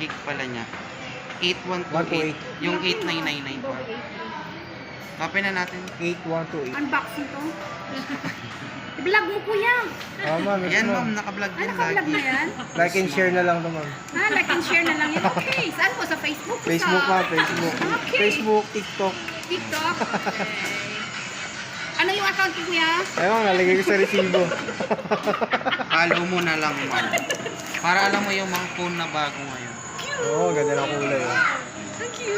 gig pala niya. 8128. Yung 8999 po. Copy na natin. 8128. Unboxing to. I-vlog mo kuya. Ma'am. Yan ma'am, naka-vlog din Naka-vlog lagi. na yan? Like and share na lang to, ma'am. Like and share na lang yan. Okay. Saan po? Sa Facebook? Facebook, ma'am. Facebook. Okay. Facebook, TikTok. TikTok? Okay. Ano yung account ko kuya? Ayun, nalagay ko sa resibo. Follow mo na lang ma'am. Para alam mo yung mga phone na bago ngayon. Oo, ganda ng kulay. Oh. Thank you.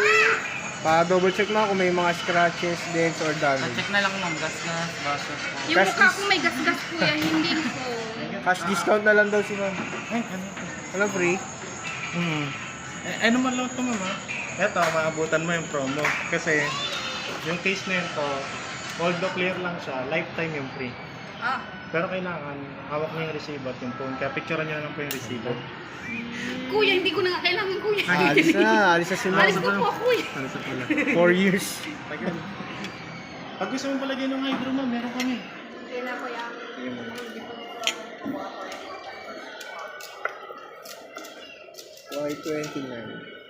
Pa-double check mo kung may mga scratches, dents, or damage. Check na lang ma'am, gas, baso po. Yung mukha ko may gas-gas kuya, hindi ko. Cash discount na lang daw si ma'am. Ano, free? Ano man lang ito, mama? Eto, maabutan mo yung promo. Kasi, yung case na ito, all the clear lang siya, lifetime yung free. Ah. Pero kailangan, hawak mo yung resibo at yung phone. Kaya picturean nyo na lang po yung resibo. Kuya, hindi ko na nga kailangan kuya. Alis na si ma'am. Alis ko po kuya. 4 years. Tagal. Pag gusto mo palagyan ng hydro, ma'am, meron kami. Okay na kuya. Sige mo. Y29.